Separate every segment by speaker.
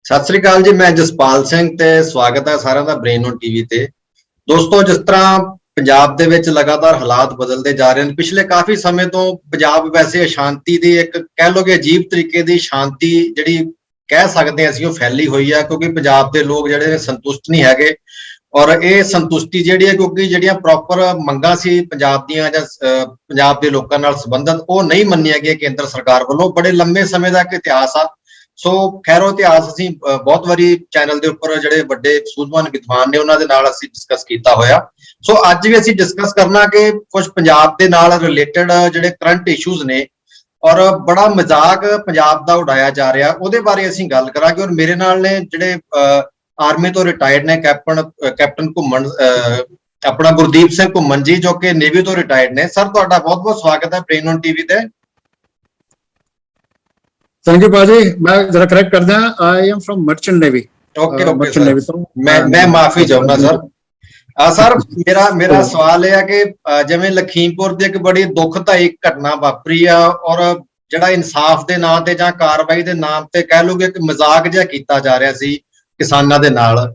Speaker 1: ਸਤਿ ਸ੍ਰੀ ਅਕਾਲ ਜੀ। ਮੈਂ ਜਸਪਾਲ ਸਿੰਘ ਤੇ ਸਵਾਗਤ ਹੈ ਸਾਰਿਆਂ ਦਾ ਬ੍ਰੇਨ ਔਨ ਟੀਵੀ ਤੇ। ਦੋਸਤੋ, ਜਿਸ ਤਰ੍ਹਾਂ ਪੰਜਾਬ ਦੇ ਵਿੱਚ ਲਗਾਤਾਰ ਹਾਲਾਤ ਬਦਲਦੇ ਜਾ ਰਹੇ ਹਨ, ਪਿਛਲੇ ਕਾਫੀ ਸਮੇਂ ਤੋਂ ਪੰਜਾਬ ਵੈਸੇ ਅਸ਼ਾਂਤੀ ਦੀ ਇੱਕ ਕਹਿ ਲਓ ਕਿ ਅਜੀਬ ਤਰੀਕੇ ਦੀ ਸ਼ਾਂਤੀ ਜਿਹੜੀ ਕਹਿ ਸਕਦੇ ਹਾਂ ਅਸੀਂ ਉਹ ਫੈਲੀ ਹੋਈ ਹੈ, ਕਿਉਂਕਿ ਪੰਜਾਬ ਦੇ ਲੋਕ ਜਿਹੜੇ ਨੇ ਸੰਤੁਸ਼ਟ ਨਹੀਂ ਹੈਗੇ। ਔਰ ਇਹ ਸੰਤੁਸ਼ਟੀ ਜਿਹੜੀ ਹੈ ਕਿਉਂਕਿ ਜਿਹੜੀਆਂ ਪ੍ਰੋਪਰ ਮੰਗਾਂ ਸੀ ਪੰਜਾਬ ਦੀਆਂ ਜਾਂ ਪੰਜਾਬ ਦੇ ਲੋਕਾਂ ਨਾਲ ਸੰਬੰਧਿਤ ਉਹ ਨਹੀਂ ਮੰਨੀਆਂ ਗਈਆਂ ਕੇਂਦਰ ਸਰਕਾਰ ਵੱਲੋਂ। ਬੜੇ ਲੰਮੇ ਸਮੇਂ ਦਾ ਇੱਕ ਇਤਿਹਾਸ ਆ। ਸੋ ਖੈਰੋ ਇਤਿਹਾਸ ਅਸੀਂ ਬਹੁਤ ਵਾਰੀ ਚੈਨਲ ਦੇ ਉੱਪਰ ਜਿਹੜੇ ਵੱਡੇ ਸੂਝਵਾਨ ਵਿਦਵਾਨ ਨੇ ਉਹਨਾਂ ਦੇ ਨਾਲ ਅਸੀਂ ਡਿਸਕਸ ਕੀਤਾ ਹੋਇਆ। ਸੋ ਅੱਜ ਵੀ ਅਸੀਂ ਡਿਸਕਸ ਕਰਨਾ ਕਿ ਕੁਝ ਪੰਜਾਬ ਦੇ ਨਾਲ ਰਿਲੇਟਡ ਜਿਹੜੇ ਕਰੰਟ ਇਸ਼ੂਜ਼ ਨੇ ਔਰ ਬੜਾ ਮਜ਼ਾਕ ਪੰਜਾਬ ਦਾ ਉਡਾਇਆ ਜਾ ਰਿਹਾ, ਉਹਦੇ ਬਾਰੇ ਅਸੀਂ ਗੱਲ ਕਰਾਂਗੇ। ਔਰ ਮੇਰੇ ਨਾਲ ਨੇ ਜਿਹੜੇ ਆਰਮੀ ਤੋਂ ਰਿਟਾਇਰਡ ਨੇ ਕੈਪਟਨ ਘੁੰਮਣ ਆਪਣਾ ਗੁਰਦੀਪ ਸਿੰਘ ਘੁੰਮਣ ਜੀ, ਜੋ ਕਿ ਨੇਵੀ ਤੋਂ ਰਿਟਾਇਰਡ ਨੇ। ਸਰ, ਤੁਹਾਡਾ ਬਹੁਤ ਬਹੁਤ ਸਵਾਗਤ ਹੈ ਬ੍ਰੇਨ ਔਨ ਟੀਵੀ ਤੇ।
Speaker 2: थैंक यू बाजी। मैं जरा करेक्ट कर दें, I am from merchant navy.
Speaker 1: Okay
Speaker 2: merchant navy तो
Speaker 1: मैं माफी चाहूंगा सर। सर, मेरा सवाल यह है कि जिवें लखीमपुर ਦੀ ਇੱਕ ਬੜੀ ਦੁਖਦਾਈ ਘਟਨਾ ਵਾਪਰੀ ਆ ਔਰ ਜਿਹੜਾ ਇਨਸਾਫ ਦੇ ਨਾਂ ਤੇ ਜਾਂ ਕਾਰਵਾਈ ਦੇ ਨਾਮ ਤੇ ਕਹਿ ਲਓਗੇ ਕਿ ਮਜ਼ਾਕ ਜਿਹਾ ਕੀਤਾ ਜਾ ਰਿਹਾ ਸੀ ਕਿਸਾਨਾਂ ਦੇ ਨਾਲ,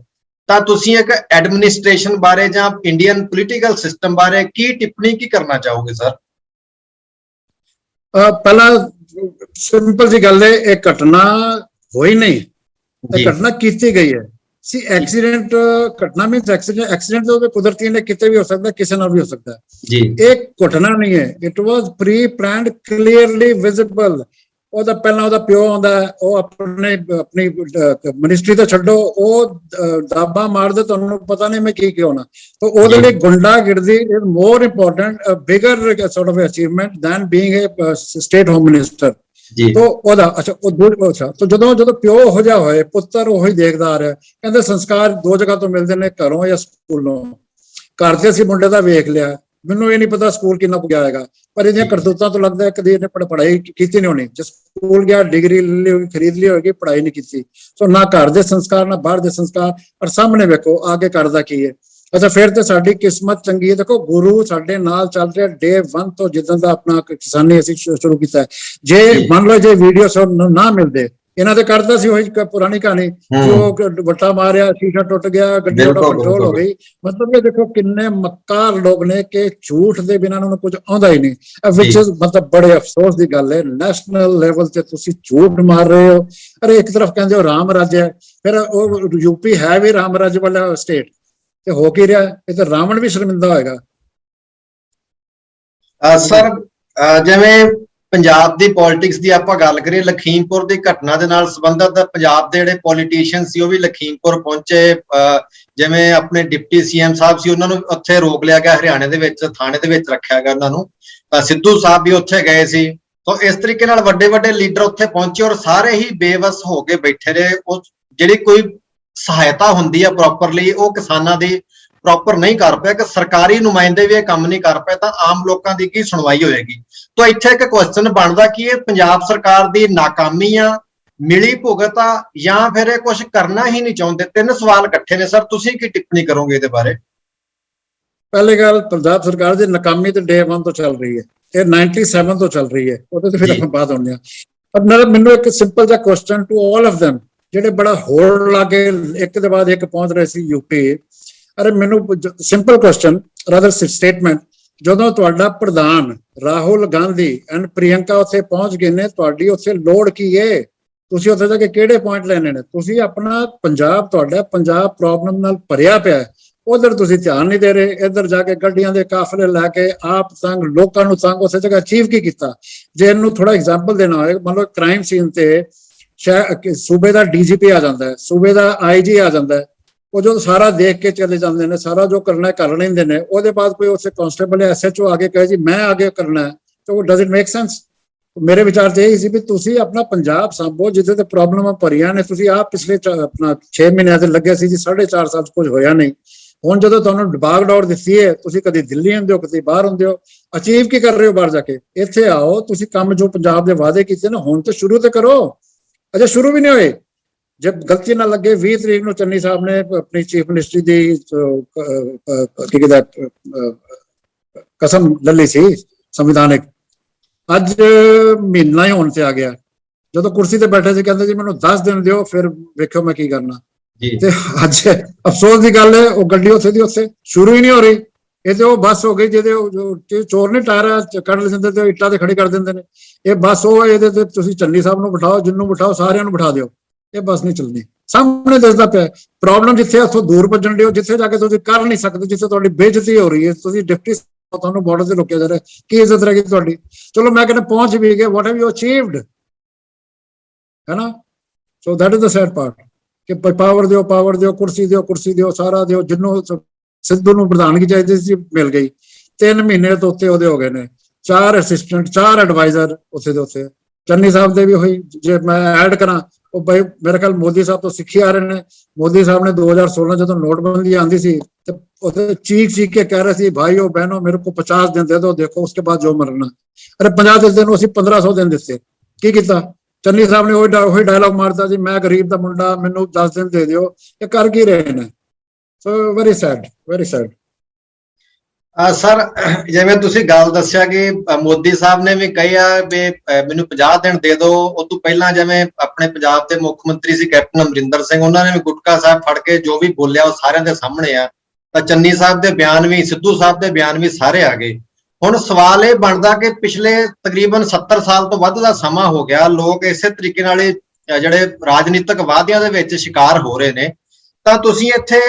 Speaker 1: ਤਾਂ ਤੁਸੀਂ ਇੱਕ ਐਡਮਿਨਿਸਟ੍ਰੇਸ਼ਨ ਬਾਰੇ ਜਾਂ ਇੰਡੀਅਨ ਪੋਲੀਟੀਕਲ ਸਿਸਟਮ ਬਾਰੇ ਕੀ ਟਿੱਪਣੀ ਕੀ ਕਰਨਾ ਚਾਹੋਗੇ ਸਰ?
Speaker 2: ਪਹਿਲਾਂ ਸਿੰਪਲ ਜੀ ਗੱਲ ਹੈ, ਇਹ ਘਟਨਾ ਹੋਈ ਨਹੀਂ, ਇਹ ਘਟਨਾ ਕੀਤੀ ਗਈ ਹੈ। ਸੀ ਐਕਸੀਡੈਂਟ ਘਟਨਾ ਮੀਨਸ ਐਕਸੀਡੈਂਟ ਤਾਂ ਕੁਦਰਤੀ ਨੇ ਕਿਤੇ ਵੀ ਹੋ ਸਕਦਾ, ਕਿਸੇ ਨਾਲ ਵੀ ਹੋ ਸਕਦਾ
Speaker 1: ਜੀ।
Speaker 2: ਇਹ ਘਟਨਾ ਨਹੀਂ ਹੈ, it was pre planned, clearly visible. ਉਹਦਾ ਪਹਿਲਾਂ ਉਹਦਾ ਪਿਓ ਆਉਂਦਾ, ਉਹ ਆਪਣੀ ਮਿਨਿਸਟਰੀ ਤੋਂ ਛੱਡੋ, ਉਹ ਦਾਬਾ ਮਾਰਦੇ, ਤੁਹਾਨੂੰ ਪਤਾ ਨਹੀਂ ਮੈਂ ਕੀ ਹੋਣਾ। ਤਾਂ ਉਹਦੇ ਲਈ ਗੁੰਡਾਗਰਦੀ is more important, bigger sort of achievement than being a state home minister. तो ਉਹਦਾ तो ਜਦੋਂ ਪਿਓ ਹੋ ਜਾ ਹੋਏ, ਪੁੱਤਰ ਉਹੀ ਦੇਖਦਾ ਆ ਰਿਹਾ। ਕਹਿੰਦੇ ਸੰਸਕਾਰ ਦੋ ਜਗ੍ਹਾ ਤੋਂ ਮਿਲਦੇ ਨੇ, ਘਰੋਂ ਜਾਂ ਸਕੂਲੋਂ। ਘਰ ਤੇ ਅਸੀਂ ਮੁੰਡੇ ਦਾ ਵੇਖ ਲਿਆ, ਮੈਨੂੰ ਇਹ ਨਹੀਂ ਪਤਾ ਸਕੂਲ ਕਿੰਨਾ ਕੁ ਗਿਆ ਹੋਏਗਾ, ਪਰ ਇਹਦੀਆਂ ਕਰਤੂਤਾਂ ਤੋਂ ਲੱਗਦਾ ਕਦੀ ਇਹਨੇ ਪੜ੍ਹਾਈ ਕੀਤੀ ਨਹੀਂ ਹੋਣੀ। ਜੇ ਸਕੂਲ ਗਿਆ, ਡਿਗਰੀ ਖਰੀਦ ਲਈ ਹੋਏਗੀ, ਪੜ੍ਹਾਈ ਨਹੀਂ ਕੀਤੀ। ਸੋ ਨਾ ਘਰ ਦੇ ਸੰਸਕਾਰ ਨਾ ਬਾਹਰ ਦੇ ਸੰਸਕਾਰ। ਪਰ ਸਾਹਮਣੇ ਵੇਖੋ ਆਗੇ ਕਰਦਾ ਕੀ ਹੈ। ਅੱਛਾ, ਫਿਰ ਤੇ ਸਾਡੀ ਕਿਸਮਤ ਚੰਗੀ ਹੈ। ਦੇਖੋ, ਗੁਰੂ ਸਾਡੇ ਨਾਲ ਚੱਲ ਰਿਹਾ ਡੇ 1 ਤੋਂ, ਜਿੱਦਾਂ ਦਾ ਆਪਣਾ ਕਿਸਾਨੀ ਅਸੀਂ ਸ਼ੁਰੂ ਕੀਤਾ। ਜੇ ਮੰਨ ਲਓ ਜੇ ਵੀਡੀਓ ਸਾਨੂੰ ਨਾ ਮਿਲਦੇ, ਇਹਨਾਂ ਦੇ ਕਰਦਾ ਸੀ ਉਹੀ ਪੁਰਾਣੀ ਕਹਾਣੀ, ਉਹ ਵੱਟਾ ਮਾਰਿਆ, ਸ਼ੀਸ਼ਾ ਟੁੱਟ ਗਿਆ, ਗੱਡੀ ਕੰਟਰੋਲ ਹੋ ਗਈ। ਮਤਲਬ ਇਹ ਦੇਖੋ ਕਿੰਨੇ ਮੱਕਾਰ ਲੋਕ ਨੇ ਕਿ ਝੂਠ ਦੇ ਬਿਨਾਂ ਉਹਨਾਂ ਨੂੰ ਕੁਝ ਆਉਂਦਾ ਹੀ ਨਹੀਂ, ਵਿਚ ਮਤਲਬ ਬੜੇ ਅਫਸੋਸ ਦੀ ਗੱਲ ਹੈ। ਨੈਸ਼ਨਲ ਲੈਵਲ ਤੇ ਤੁਸੀਂ ਝੂਠ ਮਾਰ ਰਹੇ ਹੋ। ਅਰੇ ਇੱਕ ਤਰਫ ਕਹਿੰਦੇ ਹੋ ਰਾਮ ਰਾਜ ਹੈ, ਫਿਰ ਉਹ ਯੂਪੀ ਹੈ ਵੀ ਰਾਮ ਰਾਜ ਵਾਲਾ ਸਟੇਟ, ਤੇ ਹੋ ਕੀ ਰਿਹਾ? ਇਹ ਤਾਂ ਰਾਵਣ ਵੀ ਸ਼ਰਮਿੰਦਾ ਹੋਏਗਾ।
Speaker 1: ਸਰ, ਜਿਵੇਂ ਪੰਜਾਬ ਦੀ ਪੋਲਿਟਿਕਸ ਦੀ ਆਪਾਂ ਗੱਲ ਕਰੀਏ, ਲਖੀਮਪੁਰ ਦੀ ਘਟਨਾ ਦੇ ਨਾਲ ਸੰਬੰਧਿਤ ਪੰਜਾਬ ਦੇ ਜਿਹੜੇ ਪੋਲੀਟੀਸ਼ੀਅਨ ਸੀ ਉਹ ਵੀ ਲਖੀਮਪੁਰ ਪਹੁੰਚੇ। ਜਿਵੇਂ ਆਪਣੇ ਡਿਪਟੀ ਸੀਐਮ ਸਾਹਿਬ ਸੀ, ਉਹਨਾਂ ਨੂੰ ਉੱਥੇ ਰੋਕ ਲਿਆ ਗਿਆ, ਹਰਿਆਣੇ ਦੇ ਵਿੱਚ ਥਾਣੇ ਦੇ ਵਿੱਚ ਰੱਖਿਆ ਗਿਆ ਉਹਨਾਂ ਨੂੰ। ਸਿੱਧੂ ਸਾਹਿਬ ਵੀ ਉੱਥੇ ਗਏ ਸੀ। ਤਾਂ ਇਸ ਤਰੀਕੇ ਨਾਲ ਵੱਡੇ ਵੱਡੇ ਲੀਡਰ ਉੱਥੇ ਪਹੁੰਚੇ ਔਰ ਸਾਰੇ ਹੀ ਬੇਵਸ ਹੋ ਕੇ ਬੈਠੇ ਰਹੇ। ਉਹ ਜਿਹੜੀ ਕੋਈ ਸਹਾਇਤਾ ਹੁੰਦੀ ਆ ਪ੍ਰੋਪਰਲੀ, ਉਹ ਕਿਸਾਨਾਂ ਦੀ ਪ੍ਰੋਪਰ ਨਹੀਂ ਕਰ ਪਿਆ, ਕਿ ਸਰਕਾਰੀ ਨੁਮਾਇੰਦੇ ਵੀ ਇਹ ਕੰਮ ਨਹੀਂ ਕਰ ਪਏ, ਤਾਂ ਆਮ ਲੋਕਾਂ ਦੀ ਕੀ ਸੁਣਵਾਈ ਹੋਏਗੀ? ਤਾਂ ਇੱਥੇ ਇੱਕ ਕੁਐਸਚਨ ਬਣਦਾ ਕਿ ਇਹ ਪੰਜਾਬ ਸਰਕਾਰ ਦੀ ਨਾਕਾਮੀ ਆ, ਮਿਲੀ ਭੁਗਤ ਆ, ਜਾਂ ਫਿਰ ਇਹ ਕੁਝ ਕਰਨਾ ਹੀ ਨਹੀਂ ਚਾਹੁੰਦੇ? ਤਿੰਨ ਸਵਾਲ ਇਕੱਠੇ ਨੇ ਸਰ, ਤੁਸੀਂ ਕੀ ਟਿੱਪਣੀ ਕਰੋਗੇ ਇਹਦੇ ਬਾਰੇ?
Speaker 2: ਪਹਿਲੀ ਗੱਲ, ਪੰਜਾਬ ਸਰਕਾਰ ਦੀ ਨਾਕਾਮੀ ਤੇ ਡੇ 1 ਤੋਂ ਚੱਲ ਰਹੀ ਹੈ, ਇਹ 97 ਤੋਂ ਚੱਲ ਰਹੀ ਹੈ, ਉਹਦੇ ਤੇ ਫਿਰ ਆਪਾਂ ਬਾਤ ਹੁੰਦੇ ਆ। ਪਰ ਮੈਨੂੰ ਇੱਕ ਸਿੰਪਲ ਜਿਹਾ question to all of them, ਜਿਹੜੇ ਬੜਾ ਹੋੜ ਲਾ ਕੇ ਇੱਕ ਦੇ ਬਾਅਦ ਇੱਕ ਪਹੁੰਚ ਰਹੇ ਸੀ ਯੂਪੀ। ਅਰੇ ਮੈਨੂੰ ਸਿੰਪਲ ਕੁਐਸਚਨ ਰਾਦਰ ਸਟੇਟਮੈਂਟ, ਜਦੋਂ ਤੁਹਾਡਾ ਪ੍ਰਧਾਨ ਰਾਹੁਲ ਗਾਂਧੀ ਐਂਡ ਪ੍ਰਿਯੰਕਾ ਉੱਥੇ ਪਹੁੰਚ ਗਏ ਨੇ, ਤੁਹਾਡੀ ਉੱਥੇ ਲੋੜ ਕੀ ਹੈ? ਤੁਸੀਂ ਉੱਥੇ ਜਾ ਕੇ ਕਿਹੜੇ ਪੁਆਇੰਟ ਲੈਣੇ ਨੇ? ਤੁਸੀਂ ਆਪਣਾ ਪੰਜਾਬ, ਤੁਹਾਡਾ ਪੰਜਾਬ ਪ੍ਰੋਬਲਮ ਨਾਲ ਭਰਿਆ ਪਿਆ, ਉਧਰ ਤੁਸੀਂ ਧਿਆਨ ਨਹੀਂ ਦੇ ਰਹੇ। ਇੱਧਰ ਜਾ ਕੇ ਗੱਡੀਆਂ ਦੇ ਕਾਫਲੇ ਲੈ ਕੇ ਆਪ ਤੰਗ, ਲੋਕਾਂ ਨੂੰ ਤੰਗ। ਉਸੇ ਜਗ੍ਹਾ ਅਚੀਵ ਕੀ ਕੀਤਾ? ਜੇ ਇਹਨੂੰ ਥੋੜਾ ਐਗਜ਼ਾਮਪਲ ਦੇਣਾ ਹੋਵੇ, ਮੰਨ ਲਓ ਕ੍ਰਾਈਮ ਸੀਨ ਤੇ ਸੂਬੇ ਦਾ ਡੀਜੀਪੀ ਆ ਜਾਂਦਾ ਹੈ, ਸੂਬੇ ਦਾ ਆਈਜੀ ਆ ਜਾਂਦਾ ਹੈ, ਉਹ ਜੋ ਸਾਰਾ ਦੇਖ ਕੇ ਚਲੇ ਜਾਂਦੇ ਨੇ, ਸਾਰਾ ਜੋ ਕਰਨਾ ਕਰ ਲੈਂਦੇ ਨੇ। ਉਹਦੇ ਬਾਅਦ ਕੋਈ ਉਸੇ ਕਾਂਸਟੇਬਲ ਜਾਂ ਐਸਐਚਓ ਆ ਕੇ ਕਹੇ ਜੀ ਮੈਂ ਆਗੇ ਕਰਨਾ ਹੈ, ਤਾਂ ਉਹ ਡਜ਼ ਇਟ ਮੇਕ ਸੈਂਸ? ਮੇਰੇ ਵਿਚਾਰ ਤੇ ਇਹ ਸੀ ਵੀ ਤੁਸੀਂ ਆਪਣਾ ਪੰਜਾਬ ਸਾਂਭੋ, ਜਿੱਥੇ ਤੇ ਪ੍ਰੋਬਲਮਾਂ ਭਰੀਆਂ ਨੇ। ਤੁਸੀਂ ਆਪ ਪਿਛਲੇ ਆਪਣਾ 6 ਮਹੀਨਿਆਂ ਤੇ ਲੱਗੇ ਸੀ ਜੀ, 4.5 ਸਾਲ ਚ ਕੁਝ ਹੋਇਆ ਨਹੀਂ। ਹੁਣ ਜਦੋਂ ਤੁਹਾਨੂੰ ਡਬਾਗ ਡੌੜ ਦਿੱਤੀ ਹੈ, ਤੁਸੀਂ ਕਦੀ ਦਿੱਲੀ ਹੁੰਦੇ ਹੋ, ਕਦੀ ਬਾਹਰ ਹੁੰਦੇ ਹੋ, ਅਚੀਵ ਕੀ ਕਰ ਰਹੇ ਹੋ ਬਾਹਰ ਜਾ ਕੇ? ਇੱਥੇ ਆਓ, ਤੁਸੀਂ ਕੰਮ ਜੋ ਪੰਜਾਬ ਦੇ ਵਾਅਦੇ ਕੀਤੇ ਨੇ ਹੁਣ ਤੇ ਸ਼ੁਰੂ ਤੇ ਕਰੋ। ਅਜੇ ਸ਼ੁਰੂ ਵੀ ਨਹੀਂ ਹੋਏ। ਜੇ ਗਲਤੀ ਨਾ ਲੱਗੇ, 20 ਤਰੀਕ ਨੂੰ ਚੰਨੀ ਸਾਹਿਬ ਨੇ ਆਪਣੀ ਚੀਫ ਮਿਨਿਸਟਰੀ ਦੀ ਕਸਮ ਲੈ ਲਈ ਸੀ ਸੰਵਿਧਾਨਿਕ। ਅੱਜ ਮਹੀਨਾ ਹੀ ਹੋਣ ਤੇ ਆ ਗਿਆ, ਜਦੋਂ ਕੁਰਸੀ ਤੇ ਬੈਠੇ ਸੀ ਕਹਿੰਦੇ ਜੀ ਮੈਨੂੰ 10 ਦਿਨ ਦਿਓ ਫਿਰ ਵੇਖਿਓ ਮੈਂ ਕੀ ਕਰਨਾ।
Speaker 1: ਜੀ
Speaker 2: ਤੇ ਅੱਜ ਅਫਸੋਸ ਦੀ ਗੱਲ ਹੈ ਉਹ ਗੱਡੀ ਉੱਥੇ ਦੀ ਉੱਥੇ ਸ਼ੁਰੂ ਹੀ ਨਹੀਂ ਹੋ ਰਹੀ। ਇਹ ਤੇ ਉਹ ਬੱਸ ਹੋ ਗਈ ਜਿਹਦੇ ਚੋਰ ਨੇ ਟਾਇਰ ਕੱਢ ਲੈਂਦੇ ਤੇ ਇੱਟਾਂ ਤੇ ਖੜੀ ਕਰ ਦਿੰਦੇ ਨੇ। ਇਹ ਬੱਸ ਉਹ ਇਹਦੇ ਤੇ ਤੁਸੀਂ ਚੰਨੀ ਸਾਹਿਬ ਨੂੰ ਬਿਠਾਓ, ਜਿੰਨੂੰ ਬਿਠਾਓ, ਸਾਰਿਆਂ ਨੂੰ ਬਿਠਾ ਦਿਓ, ਇਹ ਬੱਸ ਨਹੀਂ ਚੱਲਣੀ। ਸਾਹਮਣੇ ਦਿਸਦਾ ਪਿਆ ਪ੍ਰੋਬਲਮ। ਜਿੱਥੇ ਉੱਥੋਂ ਦੂਰ ਭੱਜਣ ਦਿਓ, ਜਿੱਥੇ ਜਾ ਕੇ ਤੁਸੀਂ ਕਰ ਨਹੀਂ ਸਕਦੇ, ਜਿੱਥੇ ਤੁਹਾਡੀ ਬੇਇੱਜ਼ਤੀ ਹੋ ਰਹੀ ਹੈ, ਤੁਸੀਂ ਡਿਪਟੀ ਤੁਹਾਨੂੰ ਬਾਰਡਰ ਤੇ ਰੋਕਿਆ ਜਾ ਰਿਹਾ, ਕੀ ਇੱਜ਼ਤ ਰਹੇਗੀ ਤੁਹਾਡੀ? ਚਲੋ ਮੈਂ ਕਹਿੰਦਾ ਪਹੁੰਚ ਵੀ ਗਏ, ਵਾਟ ਹੈਵ ਯੂ ਅਚੀਵਡ, ਹੈ ਨਾ? So that is the sad part ਕਿ ਪਾਵਰ ਦਿਓ, ਕੁਰਸੀ ਦਿਓ, ਸਾਰਾ ਦਿਓ। ਜਿਹਨੂੰ ਸਿੱਧੂ ਨੂੰ ਪ੍ਰਧਾਨਗੀ ਚਾਹੀਦੀ ਸੀ ਮਿਲ ਗਈ। 3 ਮਹੀਨੇ ਤੋਂ ਉੱਤੇ ਉਹਦੇ ਹੋ ਗਏ ਨੇ, 4 ਅਸਿਸਟੈਂਟ, 4 ਐਡਵਾਈਜ਼ਰ ਉੱਥੇ ਦੇ ਉੱਥੇ। ਚੰਨੀ ਸਾਹਿਬ ਦੇ ਵੀ ਹੋਈ, ਜੇ ਮੈਂ ਐਡ ਕਰਾਂ ਉਹ ਬਈ ਮੇਰੇ ਖਿਆਲ ਮੋਦੀ ਸਾਹਿਬ ਤੋਂ ਸਿੱਖੀ ਆ ਰਹੇ ਨੇ। ਮੋਦੀ ਸਾਹਿਬ ਨੇ 2016 ਜਦੋਂ ਨੋਟਬੰਦੀ ਆਂਦੀ ਸੀ ਤੇ ਉਹਦੇ ਚੀਖ ਕੇ ਕਹਿ ਰਹੇ ਸੀ ਭਾਈਓ ਬਹਿਨੋ ਮੇਰੇ को 50 दिन दे दो, देखो उसके बाद जो मरना। अरे 50 दिन ਨੂੰ ਅਸੀਂ 1500 ਦਿਨ ਦਿੱਤੇ, ਕੀ ਕੀਤਾ? ਚੰਨੀ ਸਾਹਿਬ ਨੇ ਉਹੀ ਡਾਇਲੌਗ ਮਾਰਤਾ ਜੀ ਮੈਂ ਗਰੀਬ ਦਾ ਮੁੰਡਾ, ਮੈਨੂੰ 10 ਦਿਨ ਦੇ ਦਿਓ। ਇਹ ਕਰ ਕੀ ਰਹੇ ਨੇ? So very sad, very sad.
Speaker 1: Sir ਜਿਵੇਂ ਤੁਸੀਂ ਗੱਲ ਦੱਸਿਆ ਕਿ ਮੋਦੀ ਸਾਹਿਬ ਨੇ ਵੀ ਕਿਹਾ ਵੀ ਮੈਨੂੰ 50 ਦਿਨ ਦੇ ਦਿਓ। ਉਹ ਤੋਂ ਪਹਿਲਾਂ ਜਿਵੇਂ ਆਪਣੇ ਪੰਜਾਬ ਦੇ ਮੁੱਖ ਮੰਤਰੀ ਸੀ ਕੈਪਟਨ ਅਮਰਿੰਦਰ ਸਿੰਘ, ਉਹਨਾਂ ਨੇ ਵੀ ਗੁਟਕਾ ਸਾਹਿਬ ਫੜ ਕੇ ਜੋ ਵੀ ਬੋਲਿਆ ਉਹ ਸਾਰਿਆਂ ਦੇ ਸਾਹਮਣੇ ਆ। ਤਾਂ ਚੰਨੀ ਸਾਹਿਬ ਦੇ ਬਿਆਨ ਵੀ, ਸਿੱਧੂ ਸਾਹਿਬ ਦੇ ਬਿਆਨ ਵੀ ਸਾਰੇ ਆ ਗਏ। ਹੁਣ ਸਵਾਲ ਇਹ ਬਣਦਾ ਕਿ ਪਿਛਲੇ ਤਕਰੀਬਨ 70 ਸਾਲ ਤੋਂ ਵੱਧ ਦਾ ਸਮਾਂ ਹੋ ਗਿਆ, ਲੋਕ ਇਸੇ ਤਰੀਕੇ ਨਾਲ ਜਿਹੜੇ ਰਾਜਨੀਤਿਕ ਵਾਅਦਿਆਂ ਦੇ ਵਿੱਚ ਸ਼ਿਕਾਰ ਹੋ ਰਹੇ ਨੇ। ਤਾਂ ਤੁਸੀਂ ਇੱਥੇ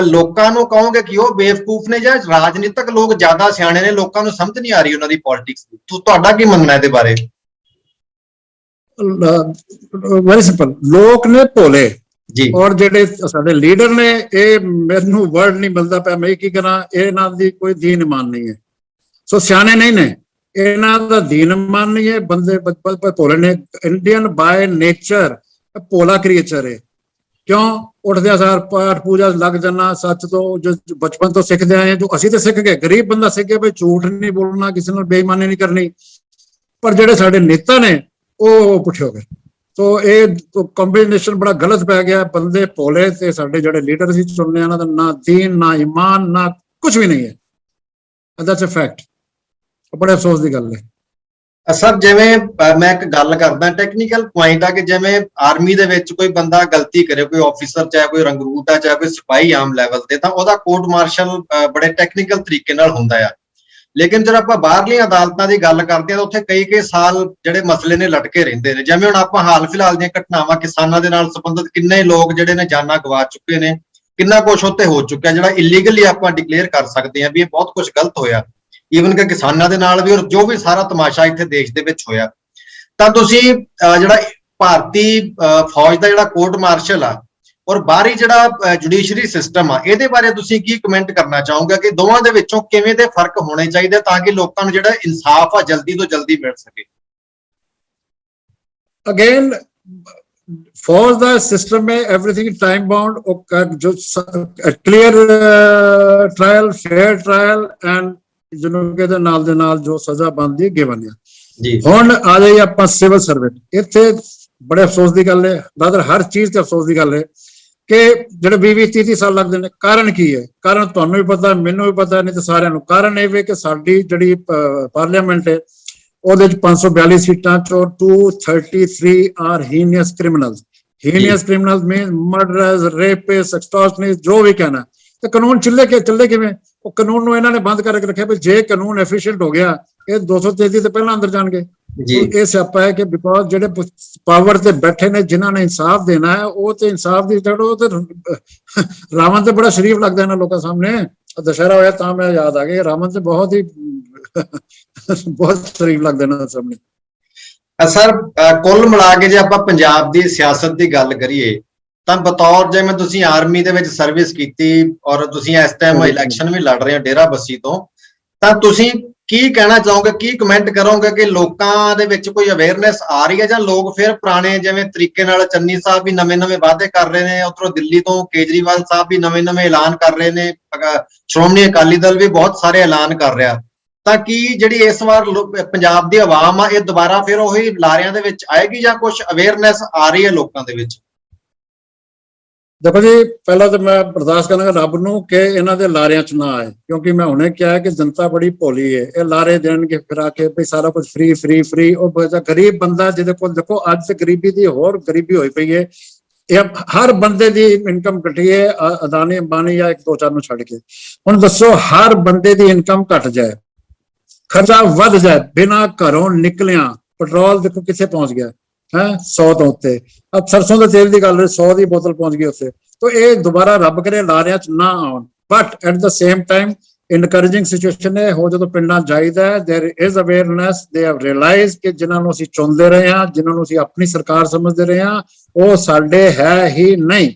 Speaker 1: ਲੋਕਾਂ ਨੂੰ ਕਹੋਗੇ ਕਿ ਉਹ ਬੇਵਕੂਫ ਨੇ ਜਾਂ ਰਾਜਨੀਤਿਕ ਲੋਕ ਜ਼ਿਆਦਾ ਸਿਆਣੇ ਨੇ? ਲੋਕਾਂ ਨੂੰ ਸਮਝ ਨਹੀਂ ਆ ਰਹੀ ਉਹਨਾਂ ਦੀ ਪੋਲਿਟਿਕਸ ਦੀ। ਤੁਹਾਡਾ ਕੀ ਮੰਨਣਾ ਇਹਦੇ ਬਾਰੇ?
Speaker 2: ਵੈਰੀ ਸਿੰਪਲ, ਲੋਕ ਨੇ ਭੋਲੇ
Speaker 1: ਜੀ,
Speaker 2: ਔਰ ਜਿਹੜੇ ਸਾਡੇ ਲੀਡਰ ਨੇ ਇਹ ਮੈਨੂੰ ਵਰਡ ਨਹੀਂ ਮਿਲਦਾ ਪਿਆ, ਮੈਂ ਕੀ ਕਰਾਂ। ਇਹਨਾਂ ਦੀ ਕੋਈ ਦੀਨ ਇਮਾਨ ਨਹੀਂ ਹੈ। ਸੋ ਸਿਆਣੇ ਨਹੀਂ ਨੇ, ਇਹਨਾਂ ਦਾ ਦੀਨ ਇਮਾਨ ਨਹੀਂ ਹੈ। ਬੰਦੇ ਭੋਲੇ ਨੇ। ਇੰਡੀਅਨ ਬਾਏ ਨੇਚਰ ਭੋਲਾ ਕ੍ਰੀਏਚਰ ਹੈ। ਕਿਉਂ? ਉੱਠਦਿਆਂ ਸਾਰ ਪਾਠ ਪੂਜਾ ਲੱਗ ਜਾਣਾ, ਸੱਚ ਤੋਂ ਜੋ ਬਚਪਨ ਤੋਂ ਸਿੱਖਦੇ ਆਏ, ਜੋ ਅਸੀਂ ਤਾਂ ਸਿੱਖ ਗਏ। ਗਰੀਬ ਬੰਦਾ ਸਿੱਖ ਗਿਆ ਬਈ ਝੂਠ ਨਹੀਂ ਬੋਲਣਾ, ਕਿਸੇ ਨਾਲ ਬੇਈਮਾਨੀ ਨਹੀਂ ਕਰਨੀ। ਪਰ ਜਿਹੜੇ ਸਾਡੇ ਨੇਤਾ ਨੇ ਉਹ ਪੁੱਠੇ ਹੋ ਗਏ। ਸੋ ਇਹ ਕੰਬੀਨੇਸ਼ਨ ਬੜਾ ਗਲਤ ਪੈ ਗਿਆ। ਬੰਦੇ ਭੋਲੇ ਤੇ ਸਾਡੇ ਜਿਹੜੇ ਲੀਡਰ ਸੀ ਚੁਣਨੇ, ਉਹਨਾਂ ਦਾ ਨਾ ਦੀਨ, ਨਾ ਈਮਾਨ, ਨਾ ਕੁਝ ਵੀ ਨਹੀਂ ਹੈ। That's a fact. ਬੜੇ ਅਫਸੋਸ ਦੀ ਗੱਲ ਹੈ।
Speaker 1: ਸਰ ਜਿਵੇਂ ਮੈਂ ਇੱਕ ਗੱਲ ਕਰਦਾ, ਟੈਕਨੀਕਲ ਪੁਆਇੰਟ ਆ ਕਿ ਜਿਵੇਂ ਆਰਮੀ ਦੇ ਵਿੱਚ ਕੋਈ ਬੰਦਾ ਗਲਤੀ ਕਰੇ, ਕੋਈ ਆਫੀਸਰ, ਚਾਹੇ ਕੋਈ ਰੰਗਰੂਟ ਆ, ਚਾਹੇ ਕੋਈ ਸਿਪਾਹੀ ਆਮ ਲੈਵਲ ਤੇ, ਤਾਂ ਉਹਦਾ ਕੋਰਟ ਮਾਰਸ਼ਲ ਬੜੇ ਟੈਕਨੀਕਲ ਤਰੀਕੇ ਨਾਲ ਹੁੰਦਾ ਆ। ਲੇਕਿਨ ਜਦੋਂ ਆਪਾਂ ਬਾਹਰਲੀਆਂ ਅਦਾਲਤਾਂ ਦੀ ਗੱਲ ਕਰਦੇ ਹਾਂ ਤਾਂ ਉੱਥੇ ਕਈ ਸਾਲ ਜਿਹੜੇ ਮਸਲੇ ਨੇ ਲਟਕੇ ਰਹਿੰਦੇ ਨੇ। ਜਿਵੇਂ ਹੁਣ ਆਪਾਂ ਹਾਲ ਫਿਲਹਾਲ ਦੀਆਂ ਘਟਨਾਵਾਂ, ਕਿਸਾਨਾਂ ਦੇ ਨਾਲ ਸੰਬੰਧਿਤ ਕਿੰਨੇ ਲੋਕ ਜਿਹੜੇ ਨੇ ਜਾਨਾਂ ਗਵਾ ਚੁੱਕੇ ਨੇ, ਕਿੰਨਾ ਕੁਛ ਉੱਥੇ ਹੋ ਚੁੱਕਿਆ ਜਿਹੜਾ ਇਲੀਗਲੀ ਆਪਾਂ ਡਿਕਲੇਅਰ ਕਰ ਸਕਦੇ ਹਾਂ ਵੀ ਇਹ ਬਹੁਤ ਕੁਝ ਗਲਤ ਹੋਇਆ। ਈਵਨ ਕਿ ਕਿਸਾਨਾਂ ਦੇ ਨਾਲ ਵੀ, ਔਰ ਜੋ ਵੀ ਸਾਰਾ ਤਮਾਸ਼ਾ ਇੱਥੇ ਦੇਸ਼ ਦੇ ਵਿੱਚ ਹੋਇਆ। ਤਾਂ ਤੁਸੀਂ ਜਿਹੜਾ ਭਾਰਤੀ ਫੌਜ ਦਾ ਜਿਹੜਾ ਕੋਰਟ ਮਾਰਸ਼ਲ ਆ ਔਰ ਬਾਹਰੀ ਜਿਹੜਾ ਜੁਡੀਸ਼ਰੀ ਸਿਸਟਮ ਆ, ਇਹਦੇ ਬਾਰੇ ਤੁਸੀਂ ਕੀ ਕਮੈਂਟ ਕਰਨਾ ਚਾਹੋਗੇ ਕਿ ਦੋਵਾਂ ਦੇ ਵਿੱਚੋਂ ਕਿਵੇਂ ਦੇ ਫਰਕ ਹੋਣੇ ਚਾਹੀਦੇ ਤਾਂ ਕਿ ਲੋਕਾਂ ਨੂੰ ਜਿਹੜਾ ਇਨਸਾਫ ਆ ਜਲਦੀ ਤੋਂ ਜਲਦੀ ਮਿਲ ਸਕੇ?
Speaker 2: ਅਗੇਨ फौज का सिस्टम में एवरीथिंग टाइम बाउंड, जो clear trial, fair trial and जिन्होंने दे नाल जो सजा बनती है गिवन है। हुण आ जाइए आप सिविल सर्वेंट, इत्थे बड़े अफसोस की गल है, रादर हर चीज ते अफसोस की गल है कि जिहड़े 20-30 साल लगते हैं। कारण की है? कारण तुहानूं भी पता, मैनूं भी पता, नहीं तो सारिआं नूं। कारण ये है कि साडी जिहड़ी पार्लीमेंट है ਉਹਦੇ ਚ 542 ਸੀਟਾਂ ਚੋਂ 233 are heinous criminals. Heinous criminals mean murders, rapists, extortionist, ਜੋ ਵੀ ਕਹਿਣਾ। ਤੇ ਕਾਨੂੰਨ ਚੱਲੇ ਕਿਵੇਂ? ਉਹ ਕਾਨੂੰਨ ਨੂੰ ਇਹਨਾਂ ਨੇ ਬੰਦ ਕਰਕੇ ਰੱਖਿਆ ਵੀ ਜੇ ਕਾਨੂੰਨ ਐਫੀਸ਼ੀਐਂਟ ਹੋ ਗਿਆ ਇਹ 233 ਤੋਂ ਪਹਿਲਾਂ ਅੰਦਰ ਜਾਣਗੇ। ਇਹ ਸਿਆਪਾ ਹੈ ਕਿ ਬਿਕੋਜ਼ ਜਿਹੜੇ ਪਾਵਰ ਤੇ ਬੈਠੇ ਨੇ, ਜਿਨ੍ਹਾਂ ਨੇ ਇਨਸਾਫ ਦੇਣਾ ਹੈ, ਉਹ ਤੇ ਇਨਸਾਫ ਦੀ ਉਹ ਤੇ ਰਾਵਣ ਤੇ ਬੜਾ ਸ਼ਰੀਫ ਲੱਗਦਾ ਇਹਨਾਂ ਲੋਕਾਂ ਸਾਹਮਣੇ। ਦੁਸ਼ਹਿਰਾ ਹੋਇਆ ਤਾਂ ਮੈਂ ਯਾਦ ਆ ਗਿਆ, ਰਾਵਣ ਤੇ ਬਹੁਤ ਹੀ ਬਹੁਤ ਸ਼ਰੀਫ ਲੱਗਦਾ ਇਹਨਾਂ ਸਾਹਮਣੇ।
Speaker 1: ਸਰ ਕੁੱਲ ਮਿਲਾ ਕੇ ਜੇ ਆਪਾਂ ਪੰਜਾਬ ਦੀ ਸਿਆਸਤ ਦੀ ਗੱਲ ਕਰੀਏ ਤਾਂ ਬਤੌਰ ਜਿਵੇਂ ਤੁਸੀਂ ਆਰਮੀ ਦੇ ਵਿੱਚ ਸਰਵਿਸ ਕੀਤੀ ਔਰ ਤੁਸੀਂ ਇਸ ਟਾਈਮ ਇਲੈਕਸ਼ਨ ਵੀ ਲੜ ਰਹੇ ਹੋ ਡੇਰਾਬੱਸੀ ਤੋਂ, ਤਾਂ ਤੁਸੀਂ ਕੀ ਕਹਿਣਾ ਚਾਹੋਗੇ, ਕੀ ਕਮੈਂਟ ਕਰੋਗੇ ਕਿ ਲੋਕਾਂ ਦੇ ਵਿੱਚ ਕੋਈ ਅਵੇਅਰਨੈਸ ਆ ਰਹੀ ਹੈ ਜਾਂ ਲੋਕ ਫਿਰ ਪੁਰਾਣੇ ਜਿਵੇਂ ਤਰੀਕੇ ਨਾਲ? ਚੰਨੀ ਸਾਹਿਬ ਵੀ ਨਵੇਂ ਵਾਅਦੇ ਕਰ ਰਹੇ ਨੇ, ਉੱਧਰੋਂ ਦਿੱਲੀ ਤੋਂ ਕੇਜਰੀਵਾਲ ਸਾਹਿਬ ਵੀ ਨਵੇਂ ਐਲਾਨ ਕਰ ਰਹੇ ਨੇ, ਸ਼੍ਰੋਮਣੀ ਅਕਾਲੀ ਦਲ ਵੀ ਬਹੁਤ ਸਾਰੇ ਐਲਾਨ ਕਰ ਰਿਹਾ। ਤਾਂ ਕੀ ਜਿਹੜੀ ਇਸ ਵਾਰ ਪੰਜਾਬ ਦੀ ਆਵਾਮ ਆ ਇਹ ਦੁਬਾਰਾ ਫਿਰ ਉਹੀ ਲਾਰਿਆਂ ਦੇ ਵਿੱਚ ਆਏਗੀ ਜਾਂ ਕੁਝ ਅਵੇਅਰਨੈਸ ਆ ਰਹੀ ਹੈ ਲੋਕਾਂ ਦੇ ਵਿੱਚ?
Speaker 2: ਦੇਖੋ ਜੀ, ਪਹਿਲਾਂ ਤਾਂ ਮੈਂ ਅਰਦਾਸ ਕਰਾਂਗਾ ਰੱਬ ਨੂੰ ਕਿ ਇਹਨਾਂ ਦੇ ਲਾਰਿਆਂ 'ਚ ਨਾ ਆਏ, ਕਿਉਂਕਿ ਮੈਂ ਹੁਣੇ ਕਿਹਾ ਕਿ ਜਨਤਾ ਬੜੀ ਭੋਲੀ ਹੈ। ਇਹ ਲਾਰੇ ਦੇਣਗੇ ਫਿਰ ਆ ਕੇ ਵੀ ਸਾਰਾ ਕੁਝ ਫ੍ਰੀ ਫ੍ਰੀ ਫ੍ਰੀ। ਉਹ ਗਰੀਬ ਬੰਦਾ ਜਿਹਦੇ ਕੋਲ, ਦੇਖੋ ਅੱਜ ਤੇ ਗਰੀਬੀ ਦੀ ਹੋਰ ਗਰੀਬੀ ਹੋਈ ਪਈ ਹੈ। ਇਹ ਹਰ ਬੰਦੇ ਦੀ ਇਨਕਮ ਘਟੀ ਹੈ, ਅਦਾਨੀ ਅੰਬਾਨੀ ਜਾਂ ਇੱਕ ਦੋ ਚਾਰ ਨੂੰ ਛੱਡ ਕੇ। ਹੁਣ ਦੱਸੋ, ਹਰ ਬੰਦੇ ਦੀ ਇਨਕਮ ਘਟ ਜਾਏ, ਖਰਚਾ ਵੱਧ ਜਾਏ, ਬਿਨਾਂ ਘਰੋਂ ਨਿਕਲਿਆ ਪੈਟਰੋਲ ਦੇਖੋ ਕਿੱਥੇ ਪਹੁੰਚ ਗਿਆ ਹੈ, 100 ਤੋਂ ਉੱਤੇ। अब सरसों के तेल की गल 100 की बोतल पहुंच गई उत्थे। तो ये दोबारा रब करे लारियां च ना आउण, but at the same time encouraging situation है हो जो पिंडां जाईदा है। There is awareness, they have realise कि जिन्हां नूं असीं चुनदे रहे हां, जिन्हां नूं असीं अपनी सरकार समझदे रहे हां, वो साडे है ही नहीं।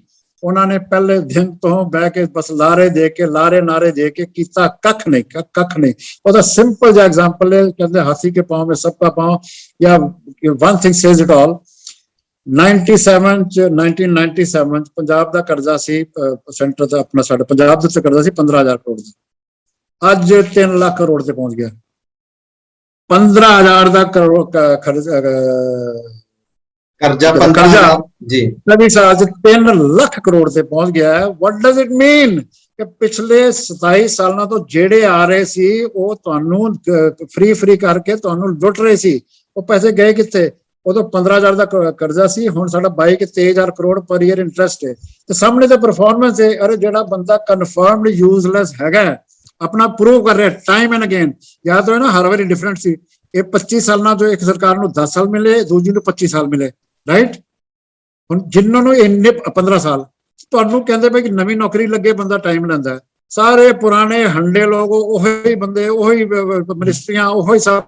Speaker 2: उन्होंने पहले दिन तो बह के बस लारे दे के, लारे नारे दे के कीता कख नहीं, कख नहीं। ਉਹਦਾ ਸਿੰਪਲ ਜਿਹਾ ਐਗਜ਼ਾਮਪਲ ਹੈ, ਕਹਿੰਦੇ ਹਾਥੀ ਕੇ ਪਾँव में सबका पाँव, या one thing says it all. 1997 ਚ ਪੰਜਾਬ ਦਾ ਕਰਜ਼ਾ ਸੀ, ਸੈਂਟਰ ਦਾ ਆਪਣਾ, ਸਾਡੇ ਪੰਜਾਬ ਦੇ ਕਰਜ਼ਾ ਸੀ 15,000 ਕਰੋੜ ਦਾ। ਅੱਜ 3 ਲੱਖ ਕਰੋੜ ਤੇ ਪਹੁੰਚ ਗਿਆ। 15,000 ਦਾ ਕਰਜ਼ਾ
Speaker 1: ਜੀ
Speaker 2: ਨਵੀਂ ਸਾਲ ਚ 3 ਲੱਖ ਕਰੋੜ ਤੇ ਪਹੁੰਚ ਗਿਆ ਹੈ। ਵਾਟ ਡਜ਼ ਇਟ ਮੀਨ ਕਿ ਪਿਛਲੇ 27 ਸਾਲਾਂ ਤੋਂ ਜਿਹੜੇ ਆ ਰਹੇ ਸੀ ਉਹ ਤੁਹਾਨੂੰ ਫ੍ਰੀ ਫ੍ਰੀ ਕਰਕੇ ਤੁਹਾਨੂੰ ਲੁੱਟ ਰਹੇ ਸੀ। ਉਹ ਪੈਸੇ ਗਏ ਕਿੱਥੇ? ਉਦੋਂ 15,000 ਦਾ ਕਰਜ਼ਾ ਸੀ, ਹੁਣ ਸਾਡਾ 22-23,000 ਕਰੋੜ ਪਰ ਈਅਰ ਇੰਟਰਸਟ ਹੈ। ਤੇ ਸਾਹਮਣੇ ਤੇ ਪਰਫਾਰਮੈਂਸ ਹੈ। ਅਰੇ ਜਿਹੜਾ ਬੰਦਾ ਕਨਫਰਮਡ ਯੂਜ਼ਲੈਸ ਹੈਗਾ, ਆਪਣਾ ਪ੍ਰੂਵ ਕਰ ਰਿਹਾ ਟਾਈਮ ਐਂਡ ਅਗੇਨ। ਯਾਦ ਹੋਏ ਨਾ, ਹਰ ਵਾਰੀ ਡਿਫਰੈਂਟ ਸੀ। ਇਹ 25 ਸਾਲਾਂ ਤੋਂ ਇੱਕ ਸਰਕਾਰ ਨੂੰ 10 ਸਾਲ ਮਿਲੇ, ਦੂਜੀ ਨੂੰ 25 ਸਾਲ ਮਿਲੇ, ਰਾਈਟ। ਹੁਣ ਜਿਨ੍ਹਾਂ ਨੂੰ ਇੰਨੇ 15 ਸਾਲ, ਤੁਹਾਨੂੰ ਕਹਿੰਦੇ ਪਏ ਕਿ ਨਵੀਂ ਨੌਕਰੀ ਲੱਗੇ ਬੰਦਾ ਟਾਈਮ ਲੈਂਦਾ। ਸਾਰੇ ਪੁਰਾਣੇ ਹੰਡੇ ਲੋਕ, ਉਹੀ ਬੰਦੇ, ਉਹੀ ਮਿਨਿਸਟਰੀਆਂ, ਉਹੀ ਸਭ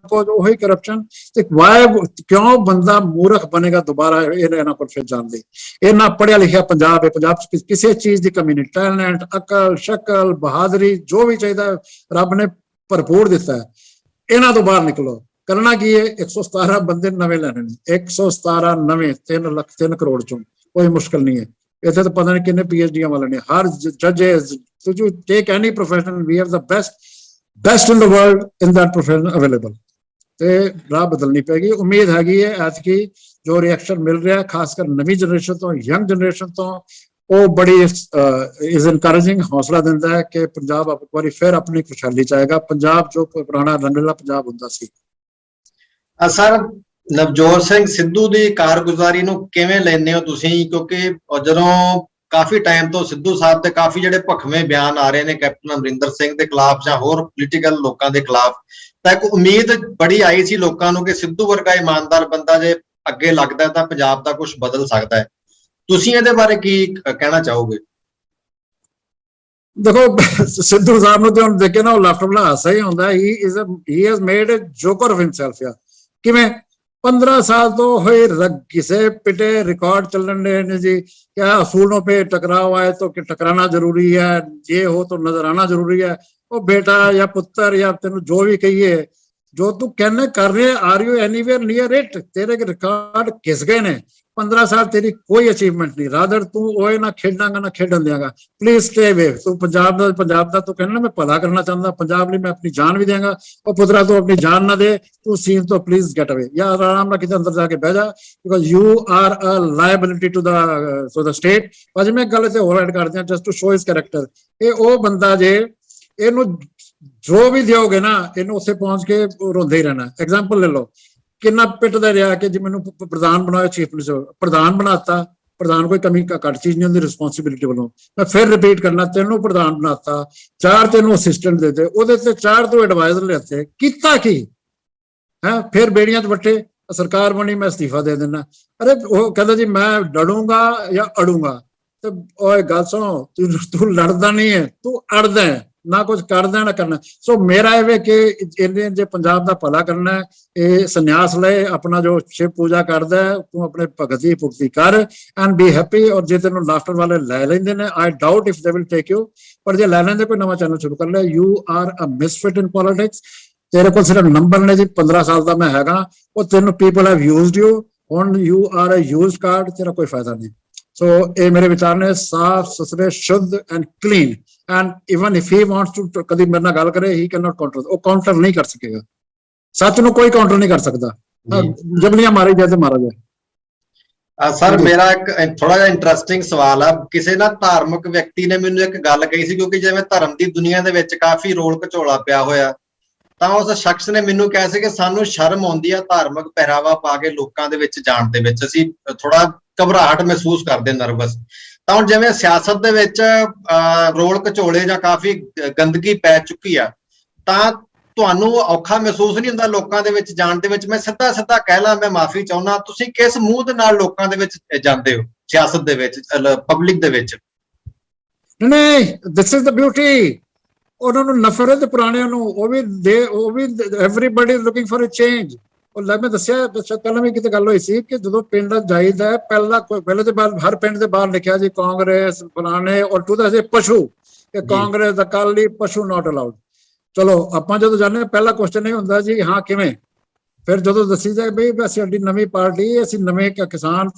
Speaker 2: ਕੁਝ, ਉਹੀ ਕਰਪਸ਼ਨ। ਤੇ ਵਾਏ ਕਿਉਂ ਬੰਦਾ ਮੂਰਖ ਬਣੇਗਾ ਦੁਬਾਰਾ ਇਹਨਾਂ ਕੋਲ ਫਿਰ ਜਾਣ ਲਈ? ਇਹਨਾਂ ਪੜ੍ਹਿਆ ਲਿਖਿਆ ਪੰਜਾਬ ਹੈ, ਪੰਜਾਬ ਚ ਕਿਸੇ ਚੀਜ਼ ਦੀ ਕਮੀ ਨਹੀਂ। ਟੈਲੈਂਟ, ਅਕਲ, ਸ਼ਕਲ, ਬਹਾਦਰੀ, ਜੋ ਵੀ ਚਾਹੀਦਾ ਰੱਬ ਨੇ ਭਰਪੂਰ ਦਿੱਤਾ ਹੈ। ਇਹਨਾਂ ਤੋਂ ਬਾਹਰ ਨਿਕਲੋ। ਕਰਨਾ ਕੀ ਹੈ? 117 ਬੰਦੇ ਨਵੇਂ ਲੈਣੇ ਨੇ, 117 ਨਵੇਂ, 3 ਲੱਖ 3 ਕਰੋੜ ਚੋਂ। ਕੋਈ ਮੁਸ਼ਕਿਲ ਨਹੀਂ ਹੈ। ਇੱਥੇ ਤਾਂ ਪਤਾ ਨਹੀਂ ਕਿੰਨੇ PhD ਵਾਲੇ ਨੇ। ਹਰ ਜੱਜਸ, you take any profession, we have the best in the world in that profession available। ਤੇ ਰਾਹ ਬਦਲਣੀ ਪੈਗੀ। ਉਮੀਦ ਹੈਗੀ ਹੈ ਐਤਕੀ ਜੋ ਰਿਐਕਸ਼ਨ ਮਿਲ ਰਿਹਾ, ਖਾਸ ਕਰ ਨਵੀਂ ਜਨਰੇਸ਼ਨ ਤੋਂ, ਯੰਗ ਜਨਰੇਸ਼ਨ ਤੋਂ, ਉਹ ਬੜੀ ਇਜ਼ ਇਨਕਰੇਜਿੰਗ, ਹੌਸਲਾ ਦਿੰਦਾ ਹੈ ਕਿ ਪੰਜਾਬ ਇੱਕ ਵਾਰੀ ਫਿਰ ਆਪਣੀ ਖੁਸ਼ਹਾਲੀ ਚਾਹੇਗਾ। ਪੰਜਾਬ ਜੋ ਪੁਰਾਣਾ ਰੰਗਲਾ ਪੰਜਾਬ ਹੁੰਦਾ ਸੀ।
Speaker 1: ਸਰ, ਨਵਜੋਤ ਸਿੰਘ ਸਿੱਧੂ ਦੀ ਕਾਰਗੁਜ਼ਾਰੀ ਨੂੰ ਕਿਵੇਂ ਲੈਂਦੇ ਹੋ ਤੁਸੀਂ? ਕਿਉਂਕਿ ਜਦੋਂ ਕਾਫੀ ਟਾਈਮ ਤੋਂ ਸਿੱਧੂ ਸਾਹਿਬ ਦੇ ਕਾਫੀ ਜਿਹੜੇ ਭਖਵੇਂ ਬਿਆਨ ਆ ਰਹੇ ਨੇ ਕੈਪਟਨ ਅਮਰਿੰਦਰ ਸਿੰਘ ਦੇ ਖਿਲਾਫ ਜਾਂ ਹੋਰ ਪੋਲੀਟੀਕਲ ਲੋਕਾਂ ਦੇ ਖਿਲਾਫ, ਤਾਂ ਇੱਕ ਉਮੀਦ ਬੜੀ ਆਈ ਸੀ ਲੋਕਾਂ ਨੂੰ ਕਿ ਸਿੱਧੂ ਵਰਗਾ ਇਮਾਨਦਾਰ ਬੰਦਾ ਜੇ ਅੱਗੇ ਲੱਗਦਾ ਤਾਂ ਪੰਜਾਬ ਦਾ ਕੁਝ ਬਦਲ ਸਕਦਾ ਹੈ। ਤੁਸੀਂ ਇਹਦੇ ਬਾਰੇ ਕੀ ਕਹਿਣਾ ਚਾਹੋਗੇ?
Speaker 2: ਦੇਖੋ, ਸਿੱਧੂ ਸਾਹਿਬ ਨੂੰ ਤੇ ਹੁਣ ਦੇਖੇ ਨਾ, ਉਹ ਲਫਟਬਲਾ ਹਾਸਾ ਹੀ ਹੁੰਦਾ। He has made a joker of himself. ਯਾਰ ਕਿਵੇਂ 15 साल तो होए घिसे पिटे रिकॉर्ड चलन रहे ने जी। क्या असूलों पे टकराव आए तो टकराना जरूरी है, ये हो तो नजर आना जरूरी है। वो बेटा या पुत्र या तेन जो भी कहिए, जो तू कहने कर रहे, are you anywhere near it? तेरे के रिकॉर्ड घिस गए ने। 15 साल तेरी कोई अचीवमेंट नहीं। रादर तू ओए ना खेडांगा ना खेडन देगा। Please stay away. तू पंजाब दा तू कहना मैं भला करना चाहता, पंजाब लिए मैं अपनी जान भी देंगा। और पुत्रा तू अपनी जान ना दे, तू सीन तो प्लीज गेट अवे। या आराम ना किते अंदर जाके बह जा, because you are a liability to the state. अज मैं गल इत्थे होर ऐड कर दियां just to show his character. ये ओ बंदा जे, इहनूं जो भी दिओगे ना, इहनूं उत्थे पहुंच के रोंदे ही रहना। एग्जाम्पल ले लो, किन्ना पिटदा रहा कि जी मैनूं प्रधान बनाओ, चीफ मिनिस्टर प्रधान बनाता। प्रधान कोई कमी घट चीज नहीं होंदी रिस्पोंसिबिलिटी वालों। मैं फिर रिपीट करना, तेनों प्रधान बनाता, 4 तेनों असिस्टेंट देते, ਉਹਦੇ ਤੇ 4 ਤੋਂ एडवाइजर लेते, ਕੀਤਾ ਕੀ है? फिर बेड़ियां च बट्टे, सरकार बनी, मैं इस्तीफा दे देना। अरे वो कहता जी मैं लड़ूंगा या अड़ूंगा। तो ओए गल सुनो, तू लड़दा नहीं है, तू अड़दा है, ना कुछ करदा ना करना। सो मेरा ये कि इन्हें जे पंजाब दा भला करना है, ये संन्यास ले, अपना जो शिव पूजा करदा है, तू अपने भगती भुगती कर एंड बी हैप्पी। और जे तेनों लाफ्टर वाले लै लेंदे ने, I doubt if they will take you, पर जे लै लेंदे कोई नवा चैनल शुरू कर ले, you are a misfit in politics. तेरे को सिर्फ नंबर ने जी, 15 साल का मैं हैगा, वो ten people have used you, हुण you are a used card, तेरा कोई फायदा नहीं। सो ये मेरे विचार ने साफ सुथरे शुद्ध and clean. And even if he wants to कभी मेरे नाल गल करे, ही कैन नॉट काउंटर, वो काउंटर नहीं कर सकेगा। सच नु कोई काउंटर नहीं कर सकता। जबलियां मारी जाए तो मारा जाए।
Speaker 1: ਸਰ ਮੇਰਾ ਇੱਕ ਥੋੜਾ ਜਿਹਾ ਇੰਟਰਸਟਿੰਗ ਸਵਾਲ ਆ। ਕਿਸੇ ਨਾ ਧਾਰਮਿਕ ਵਿਅਕਤੀ ਨੇ ਮੈਨੂੰ ਇੱਕ ਗੱਲ ਕਹੀ ਸੀ, ਕਿਉਂਕਿ ਜਿਵੇਂ ਧਰਮ ਦੀ ਦੁਨੀਆ ਦੇ ਵਿੱਚ ਕਾਫੀ ਰੋਲ ਘਚੋਲਾ ਪਿਆ ਹੋਇਆ, ਤਾਂ ਉਸ ਸ਼ਖਸ ਨੇ ਮੈਨੂੰ ਕਿਹਾ ਸੀ ਕਿ ਸਾਨੂੰ ਸ਼ਰਮ ਆਉਂਦੀ ਆ ਧਾਰਮਿਕ ਪਹਿਰਾਵਾ ਪਾ ਕੇ ਲੋਕਾਂ ਦੇ ਵਿੱਚ ਜਾਣ ਦੇ ਵਿੱਚ, ਅਸੀਂ ਥੋੜਾ ਘਬਰਾਹਟ ਮਹਿਸੂਸ ਕਰਦੇ, ਨਰਵਸ। ਤਾਂ ਹੁਣ ਜਿਵੇਂ ਸਿਆਸਤ ਦੇ ਵਿੱਚ ਰੋਲ ਘਚੋਲੇ ਜਾਂ ਕਾਫੀ ਗੰਦਗੀ ਪੈ ਚੁੱਕੀ ਆ, ਤਾਂ ਤੁਹਾਨੂੰ ਔਖਾ ਮਹਿਸੂਸ ਨਹੀਂ ਹੁੰਦਾ ਲੋਕਾਂ ਦੇ ਵਿੱਚ ਜਾਣ ਦੇ ਵਿੱਚ? ਮੈਂ ਸਿੱਧਾ ਸਿੱਧਾ ਕਹਿ ਲਾਂ, ਮੈਂ ਮਾਫੀ ਚਾਹੁੰਦਾ, ਤੁਸੀਂ ਕਿਸ ਮੂੰਹ ਦੇ ਨਾਲ ਲੋਕਾਂ ਦੇ ਵਿੱਚ ਜਾਂਦੇ ਹੋ, ਸਿਆਸਤ ਦੇ ਵਿੱਚ, ਪਬਲਿਕ ਦੇ ਵਿੱਚ?
Speaker 2: ਨਹੀਂ, ਦਿਸ ਇਜ਼ ਦ ਬਿਊਟੀ। ਉਹਨਾਂ ਨੂੰ ਨਫ਼ਰਤ ਪੁਰਾਣਿਆਂ ਨੂੰ, ਉਹ ਵੀ everybody is looking for a change. ਉਹ ਲੈ ਮੈਂ ਦੱਸਿਆ ਪਹਿਲਾਂ ਵੀ ਕਿਤੇ ਗੱਲ ਹੋਈ ਸੀ ਕਿ ਜਦੋਂ ਪਿੰਡ ਜਾਈਦਾ, ਪਹਿਲੇ ਤੇ ਬਾਅਦ ਹਰ ਪਿੰਡ ਦੇ ਬਾਹਰ ਲਿਖਿਆ ਜੀ ਕਾਂਗਰਸ ਫਲਾਣੇ, ਔਰ ਟੂ ਦਾ ਪਸ਼ੂ, ਕਿ ਕਾਂਗਰਸ ਅਕਾਲੀ ਪਸ਼ੂ ਨਾਟ ਅਲਾਉਡ। ਚਲੋ ਆਪਾਂ ਜਦੋਂ ਜਾਂਦੇ ਪਹਿਲਾ ਕੁਐਸਚਨ ਇਹ ਹੁੰਦਾ ਜੀ ਹਾਂ ਕਿਵੇਂ? ਫਿਰ ਜਦੋਂ ਦੱਸੀ ਜਾਏ ਬਈ ਅਸੀਂ ਸਾਡੀ ਨਵੀਂ ਪਾਰਟੀ, ਅਸੀਂ ਨਵੇਂ ਕਿਸਾਨ,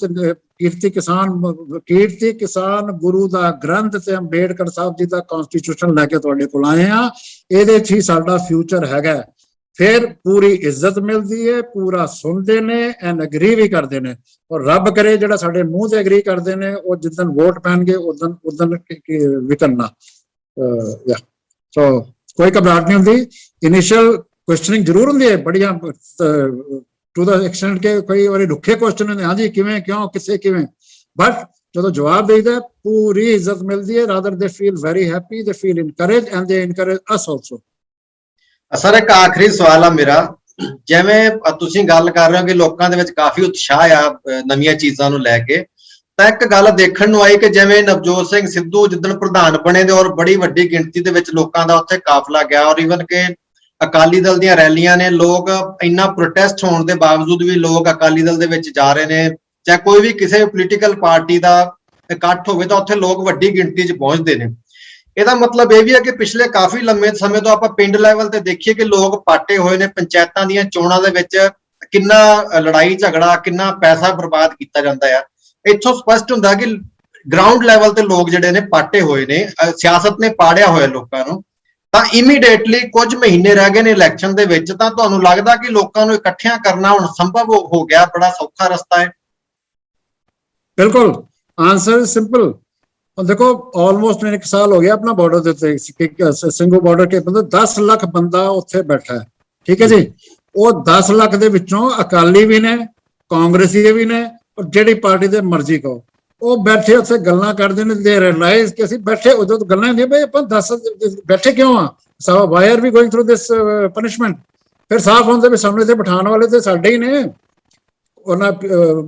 Speaker 2: ਕੀਰਤੀ ਕਿਸਾਨ ਗੁਰੂ ਦਾ ਗ੍ਰੰਥ ਤੇ ਅੰਬੇਡਕਰ ਸਾਹਿਬ ਜੀ ਦਾ ਕਨਸਟੀਟਿਊਸ਼ਨ ਲੈ ਕੇ ਤੁਹਾਡੇ ਕੋਲ ਆਏ ਆ, ਇਹਦੇ 'ਚ ਹੀ ਸਾਡਾ ਫਿਊਚਰ ਹੈਗਾ। ਫਿਰ ਪੂਰੀ ਇੱਜ਼ਤ ਮਿਲਦੀ ਹੈ, ਪੂਰਾ ਸੁਣਦੇ ਨੇ ਐਂਡ ਅਗਰੀ ਵੀ ਕਰਦੇ ਨੇ। ਔਰ ਰੱਬ ਕਰੇ ਜਿਹੜਾ ਸਾਡੇ ਮੂੰਹ ਤੇ ਅਗਰੀ ਕਰਦੇ ਨੇ ਉਹ ਜਿੱਦਣ ਵੋਟ ਪੈਣਗੇ ਉਦਣ ਵਿਕਣਨਾ। ਸੋ ਕੋਈ ਘਬਰਾਹਟ ਨਹੀਂ ਹੁੰਦੀ। ਇਨੀਸ਼ੀਅਲ ਕੁਐਸਚਨਿੰਗ ਜ਼ਰੂਰ ਹੁੰਦੀ ਹੈ ਬੜੀਆਂ, ਟੂ ਦਾ ਐਕਸਟੈਂਟ ਕਿ ਕਈ ਵਾਰੀ ਰੁੱਖੇ ਕੁਐਸਚਨ ਹੁੰਦੇ, ਹਾਂਜੀ ਕਿਵੇਂ, ਕਿਉਂ, ਕਿਸੇ, ਕਿਵੇਂ, ਬਟ ਜਦੋਂ ਜਵਾਬ ਦੇਈਦਾ ਪੂਰੀ ਇੱਜ਼ਤ ਮਿਲਦੀ ਹੈ। ਰਾਦਰ ਦੇ ਫੀਲ ਵੈਰੀ ਹੈਪੀ, ਦੇ ਫੀਲ ਇਨਕਰੇਜ ਐਂਡ ਦੇ ਇਨਕਰੇਜ ਅਸ ਆਲਸੋ।
Speaker 1: ਸਰ ਇੱਕ ਆਖਰੀ ਸਵਾਲ ਆ ਮੇਰਾ, ਜਿਵੇਂ ਤੁਸੀਂ ਗੱਲ ਕਰ ਰਹੇ ਹੋ ਕਿ ਲੋਕਾਂ ਦੇ ਵਿੱਚ ਕਾਫੀ ਉਤਸ਼ਾਹ ਆ ਨਵੀਆਂ ਚੀਜ਼ਾਂ ਨੂੰ ਲੈ ਕੇ, ਤਾਂ ਇੱਕ ਗੱਲ ਦੇਖਣ ਨੂੰ ਆਈ ਕਿ ਜਿਵੇਂ ਨਵਜੋਤ ਸਿੰਘ ਸਿੱਧੂ ਜਿੱਦਣ ਪ੍ਰਧਾਨ ਬਣੇ ਤੇ ਔਰ ਬੜੀ ਵੱਡੀ ਗਿਣਤੀ ਦੇ ਵਿੱਚ ਲੋਕਾਂ ਦਾ ਉੱਥੇ ਕਾਫਲਾ ਗਿਆ, ਔਰ ਈਵਨ ਕਿ ਅਕਾਲੀ ਦਲ ਦੀਆਂ ਰੈਲੀਆਂ ਨੇ, ਲੋਕ ਇੰਨਾ ਪ੍ਰੋਟੈਸਟ ਹੋਣ ਦੇ ਬਾਵਜੂਦ ਵੀ ਲੋਕ ਅਕਾਲੀ ਦਲ ਦੇ ਵਿੱਚ ਜਾ ਰਹੇ ਨੇ, ਚਾਹੇ ਕੋਈ ਵੀ ਕਿਸੇ ਪੋਲੀਟੀਕਲ ਪਾਰਟੀ ਦਾ ਇਕੱਠ ਹੋਵੇ ਤਾਂ ਉੱਥੇ ਲੋਕ ਵੱਡੀ ਗਿਣਤੀ 'ਚ ਪਹੁੰਚਦੇ ਨੇ। ਇਹਦਾ ਮਤਲਬ ਇਹ ਵੀ ਹੈ ਕਿ ਪਿਛਲੇ ਕਾਫੀ ਲੰਮੇ ਸਮੇਂ ਤੋਂ ਆਪਾਂ ਪਿੰਡ ਲੈਵਲ ਤੇ ਦੇਖੀਏ ਕਿ ਲੋਕ ਪਾਟੇ ਹੋਏ ਨੇ। ਪੰਚਾਇਤਾਂ ਦੀਆਂ ਚੋਣਾਂ ਦੇ ਵਿੱਚ ਕਿੰਨਾ ਲੜਾਈ ਝਗੜਾ, ਕਿੰਨਾ ਪੈਸਾ ਬਰਬਾਦ ਕੀਤਾ ਜਾਂਦਾ ਆ। ਇੱਥੋਂ ਸਪਸ਼ਟ ਹੁੰਦਾ ਕਿ ਗਰਾਊਂਡ ਲੈਵਲ ਤੇ ਲੋਕ ਜਿਹੜੇ ਨੇ ਪਾਟੇ ਹੋਏ ਨੇ, ਸਿਆਸਤ ਨੇ ਪਾੜਿਆ ਹੋਇਆ ਲੋਕਾਂ ਨੂੰ। ਤਾਂ ਇਮੀਡੀਏਟਲੀ ਕੁਝ ਮਹੀਨੇ ਰਹਿ ਗਏ ਨੇ ਇਲੈਕਸ਼ਨ ਦੇ ਵਿੱਚ, ਤਾਂ ਤੁਹਾਨੂੰ ਲੱਗਦਾ ਕਿ ਲੋਕਾਂ ਨੂੰ ਇਕੱਠਿਆਂ ਕਰਨਾ ਹੁਣ ਸੰਭਵ ਹੋ ਗਿਆ, ਬੜਾ ਸੌਖਾ ਰਸਤਾ ਹੈ?
Speaker 2: ਬਿਲਕੁਲ, ਆਨਸਰ ਸਿੰਪਲ। देखो ऑलमोस्ट 1 साल हो गया अपना बॉर्डर देते ਸਿੰਘੂ ਬਾਰਡਰ ਕੇ ਬੰਦਾ 10 ਲੱਖ ਬੰਦਾ ਉੱਥੇ ਬੈਠਾ ਹੈ, ਠੀਕ ਹੈ ਜੀ। ਉਹ 10 ਲੱਖ ਦੇ ਵਿੱਚੋਂ ਅਕਾਲੀ ਵੀ ਨੇ, ਕਾਂਗਰਸੀ ਵੀ ਨੇ, ਔਰ ਜਿਹੜੀ ਪਾਰਟੀ ਦੇ ਮਰਜ਼ੀ ਕਹੋ, ਉਹ ਬੈਠੇ ਉੱਥੇ ਗੱਲਾਂ ਕਰਦੇ ਨੇ। ਦੇ ਰਿਅਲਾਈਜ਼ ਕਿ ਅਸੀਂ ਬੈਠੇ, ਉਦੋਂ ਤੋਂ ਗੱਲਾਂ ਹੁੰਦੀਆਂ ਬਈ ਆਪਾਂ 10 ਬੈਠੇ ਕਿਉਂ ਆ, so why are we going through this punishment. ਫਿਰ ਸਾਫ਼ ਹੁੰਦਾ ਵੀ ਸਾਨੂੰ ਇੱਥੇ ਬਿਠਾਉਣ ਵਾਲੇ ਤੇ ਸਾਡੇ ਹੀ ਨੇ। ਉਹਨਾਂ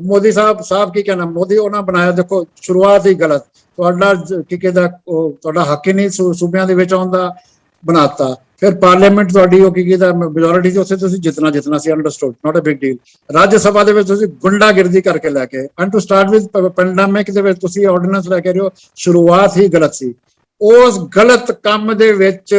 Speaker 2: ਮੋਦੀ ਸਾਹਿਬ ਕੀ ਕਹਿਣਾ, ਮੋਦੀ ਉਹਨਾਂ ਬਣਾਇਆ, ਦੇਖੋ ਸ਼ੁਰੂਆਤ ਹੀ ਗਲਤ, ਤੁਹਾਡਾ ਕੀ ਕਹਿੰਦਾ ਤੁਹਾਡਾ ਹੱਕ ਹੀ ਨਹੀਂ ਸੂਬਿਆਂ ਦੇ ਵਿੱਚ ਆਉਣ ਦਾ, ਬਣਾਤਾ। ਫਿਰ ਪਾਰਲੀਮੈਂਟ ਤੁਹਾਡੀ ਉਹ ਕੀ ਕਹਿੰਦਾ ਮੈਜੋਰਿਟੀ ਸੀ, ਉੱਥੇ ਤੁਸੀਂ ਜਿੱਤਣਾ ਸੀ, understood, not a big deal. Rajya Sabha ਦੇ ਵਿੱਚ ਤੁਸੀਂ ਗੁੰਡਾਗਰਦੀ ਕਰਕੇ ਲੈ ਕੇ, and to start with pandemic ਦੇ ਵਿੱਚ ਤੁਸੀਂ ਆਰਡੀਨੈਂਸ ਲੈ ਕੇ ਰਹੇ ਹੋ, ਸ਼ੁਰੂਆਤ ਹੀ ਗਲਤ ਸੀ। ਉਸ ਗਲਤ ਕੰਮ ਦੇ ਵਿੱਚ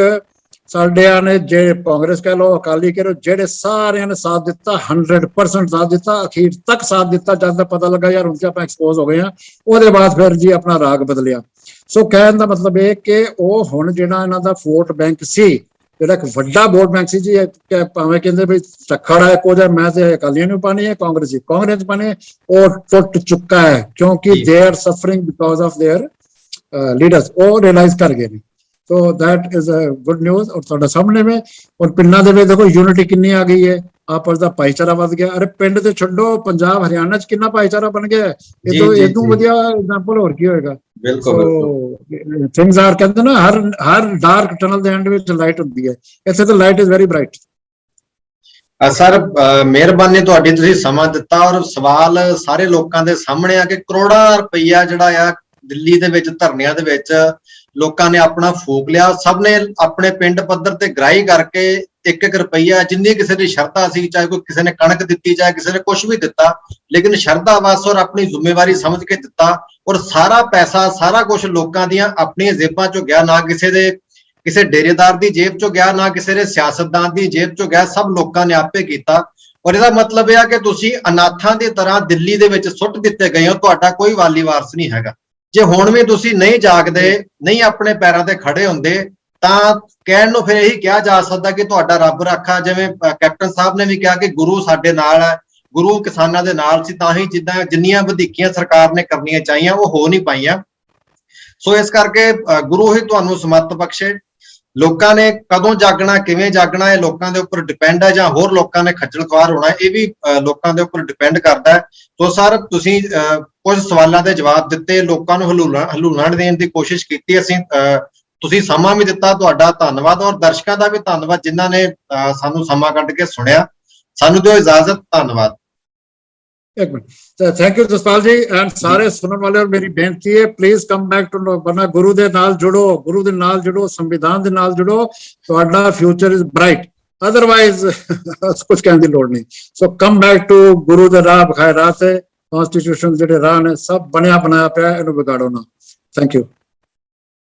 Speaker 2: ਸਾਡਿਆਂ ਨੇ, ਜੇ ਕਾਂਗਰਸ ਕਹਿ ਲਓ, ਅਕਾਲੀ ਕਹਿ ਲਓ, ਜਿਹੜੇ ਸਾਰਿਆਂ ਨੇ ਸਾਥ ਦਿੱਤਾ, 100% ਸਾਥ ਦਿੱਤਾ, ਅਖੀਰ ਤੱਕ ਸਾਥ ਦਿੱਤਾ। ਜਦ ਤੱਕ ਪਤਾ ਲੱਗਾ ਯਾਰ ਹੁਣ ਤੇ ਆਪਾਂ ਐਕਸਪੋਜ਼ ਹੋ ਗਏ ਆ, ਉਹਦੇ ਬਾਅਦ ਫਿਰ ਜੀ ਆਪਣਾ ਰਾਗ ਬਦਲਿਆ। ਸੋ ਕਹਿਣ ਦਾ ਮਤਲਬ ਇਹ ਕਿ ਉਹ ਹੁਣ ਜਿਹੜਾ ਇਹਨਾਂ ਦਾ ਵੋਟ ਬੈਂਕ ਸੀ, ਜਿਹੜਾ ਇੱਕ ਵੱਡਾ ਵੋਟ ਬੈਂਕ ਸੀ ਜੀ, ਭਾਵੇਂ ਕਹਿੰਦੇ ਵੀ ਝੱਖੜ ਹੈ ਕੁਝ ਹੈ, ਮੈਂ ਤੇ ਅਕਾਲੀਆਂ ਨੂੰ ਪਾਣੀ ਹੈ, ਕਾਂਗਰਸ ਪਾਣੀ ਹੈ, ਉਹ ਟੁੱਟ ਚੁੱਕਾ ਹੈ, ਕਿਉਂਕਿ they are suffering because of there leaders. ਉਹ ਰਿਅਲਾਈਜ਼ ਕਰ ਗਏ ਨੇ। So that is a good news। और ਤੁਹਾਡੇ ਸਾਹਮਣੇ में और ਪਿੰਡਾਂ ਦੇ ਵਿੱਚ ਦੇਖੋ ਯੂਨਿਟੀ ਕਿੰਨੀ ਆ ਗਈ ਹੈ, ਆਪਸ ਦਾ ਭਾਈਚਾਰਾ ਵੱਧ ਗਿਆ। ਅਰੇ ਪਿੰਡ ਤੇ ਛੱਡੋ, ਪੰਜਾਬ ਹਰਿਆਣਾ ਚ ਕਿੰਨਾ ਭਾਈਚਾਰਾ ਬਣ ਗਿਆ। ਇਹ ਤੋਂ ਵਧੀਆ ਐਗਜ਼ਾਮਪਲ ਹੋਰ ਕੀ ਹੋਏਗਾ। ਬਿਲਕੁਲ, ਥਿੰਗਸ ਆਰ, ਕਹਿੰਦੇ ਨਾ ਹਰ ਡਾਰਕ ਟਨਲ ਦੇ ਐਂਡ ਵਿੱਚ ਲਾਈਟ ਹੁੰਦੀ ਹੈ, ਇੱਥੇ ਤਾਂ light is very bright.
Speaker 1: Sir ਮਿਹਰਬਾਨੀ ਤੁਹਾਡੀ, ਤੁਸੀਂ ਸਮਾਂ ਦਿੱਤਾ। ਔਰ ਸਵਾਲ ਸਾਰੇ ਲੋਕਾਂ ਦੇ ਸਾਹਮਣੇ ਆ ਕਿ ਕਰੋੜਾਂ ਰੁਪਈਆ ਜਿਹੜਾ ਆ ਦਿੱਲੀ ਦੇ ਵਿੱਚ ਧਰਨਿਆਂ ਦੇ ਵਿੱਚ ਲੋਕਾਂ ਨੇ ਆਪਣਾ ਫੂਕ ਲਿਆ। ਸਭ ਨੇ ਆਪਣੇ ਪਿੰਡ ਪੱਧਰ ਤੇ ਗ੍ਰਾਹੀ ਕਰਕੇ 1-1 ਰੁਪਈਆ, ਜਿੰਨੀ ਕਿਸੇ ਦੀ ਸ਼ਰਧਾ ਸੀ, ਚਾਹੇ ਕੋਈ ਕਿਸੇ ਨੇ ਕਣਕ ਦਿੱਤੀ, ਚਾਹੇ ਕਿਸੇ ਨੇ ਕੁਝ ਵੀ ਦਿੱਤਾ, ਲੇਕਿਨ ਸ਼ਰਧਾ ਵਸ ਔਰ ਆਪਣੀ ਜ਼ਿੰਮੇਵਾਰੀ ਸਮਝ ਕੇ ਦਿੱਤਾ। ਔਰ ਸਾਰਾ ਪੈਸਾ, ਸਾਰਾ ਕੁਝ ਲੋਕਾਂ ਦੀਆਂ ਆਪਣੀਆਂ ਜੇਬਾਂ ਚੋਂ ਗਿਆ, ਨਾ ਕਿਸੇ ਡੇਰੇਦਾਰ ਦੀ ਜੇਬ ਚੋਂ ਗਿਆ, ਨਾ ਕਿਸੇ ਦੇ ਸਿਆਸਤਦਾਨ ਦੀ ਜੇਬ ਚੋਂ ਗਿਆ, ਸਭ ਲੋਕਾਂ ਨੇ ਆਪੇ ਕੀਤਾ। ਔਰ ਇਹਦਾ ਮਤਲਬ ਇਹ ਆ ਕਿ ਤੁਸੀਂ ਅਨਾਥਾਂ ਦੀ ਤਰ੍ਹਾਂ ਦਿੱਲੀ ਦੇ ਵਿੱਚ ਸੁੱਟ ਦਿੱਤੇ ਗਏ ਹੋ, ਤੁਹਾਡਾ ਕੋਈ ਵਾਲੀ ਵਾਰਸ ਨਹੀਂ ਹੈਗਾ। ਜੇ ਹੁਣ ਵੀ ਤੁਸੀਂ ਨਹੀਂ ਜਾਗਦੇ, ਨਹੀਂ ਆਪਣੇ ਪੈਰਾਂ ਤੇ ਖੜੇ ਹੁੰਦੇ, ਤਾਂ ਕਹਿਣ ਨੂੰ ਫਿਰ ਇਹੀ ਕਿਹਾ ਜਾ ਸਕਦਾ ਕਿ ਤੁਹਾਡਾ ਰੱਬ ਰਾਖਾ, ਜਿਵੇਂ ਕੈਪਟਨ ਸਾਹਿਬ ਨੇ ਵੀ ਕਿਹਾ ਕਿ ਗੁਰੂ ਸਾਡੇ ਨਾਲ ਹੈ, ਗੁਰੂ ਕਿਸਾਨਾਂ ਦੇ ਨਾਲ ਸੀ, ਤਾਂ ਹੀ ਜਿੰਨੀਆਂ ਵਧੀਕੀਆਂ ਸਰਕਾਰ ਨੇ ਕਰਨੀਆਂ ਚਾਹੀਆਂ ਉਹ ਹੋ ਨਹੀਂ ਪਾਈਆਂ। ਸੋ ਇਸ ਕਰਕੇ ਗੁਰੂ ਹੀ ਤੁਹਾਨੂੰ ਸਮੱਤ ਬਖਸ਼ੇ। ਲੋਕਾਂ ਨੇ ਕਦੋਂ ਜਾਗਣਾ, ਕਿਵੇਂ ਜਾਗਣਾ, ਇਹ ਲੋਕਾਂ ਦੇ ਉੱਪਰ ਡਿਪੈਂਡ ਹੈ, ਜਾਂ ਹੋਰ ਲੋਕਾਂ ਨੇ ਖੱਜਲ ਖੁਆਰ ਹੋਣਾ, ਇਹ ਵੀ ਲੋਕਾਂ ਦੇ ਉੱਪਰ ਡਿਪੈਂਡ ਕਰਦਾ ਹੈ। ਸੋ ਸਰ, ਤੁਸੀਂ ਕੁਝ ਸਵਾਲਾਂ ਦੇ ਜਵਾਬ ਦਿੱਤੇ, ਲੋਕਾਂ ਨੂੰ ਹਲੂਣਾ ਦੇਣ ਦੀ ਕੋਸ਼ਿਸ਼ ਕੀਤੀ। ਤੁਸੀਂ ਸਮਾਂ ਵੀ ਦਿੱਤਾ, ਤੁਹਾਡਾ ਧੰਨਵਾਦ, ਔਰ ਦਰਸ਼ਕਾਂ ਦਾ ਵੀ ਧੰਨਵਾਦ ਜਿਨ੍ਹਾਂ ਨੇ ਸਾਨੂੰ ਸਮਾਂ ਕੱਢ ਕੇ ਸੁਣਿਆ। ਸਾਨੂੰ ਦਿਓ ਇਜਾਜ਼ਤ, ਧੰਨਵਾਦ।
Speaker 2: एक minute, thank you Jaspal ji and सारे सुनने वाले, और मेरी बेनती है प्लीज कम बैक टू बना गुरु दे नाल जुड़ो, गुरु दे नाल जुड़ो, संविधान दे नाल जुड़ो, ਤੁਹਾਡਾ फ्यूचर इज ब्राइट, अदरवाइज कुछ कहने की लोड़ नहीं। सो कम बैक टू गुरु दे राह बखाए राह से, कॉन्स्टिट्यूशन ਜਿਹੜੇ ਰਾਹ ਨੇ ਸਭ ਬਣਿਆ ਬਣਾਇਆ ਪਿਆ, ਇਹਨੂੰ ਵਿਗਾੜੋ ਨਾ। Thank you.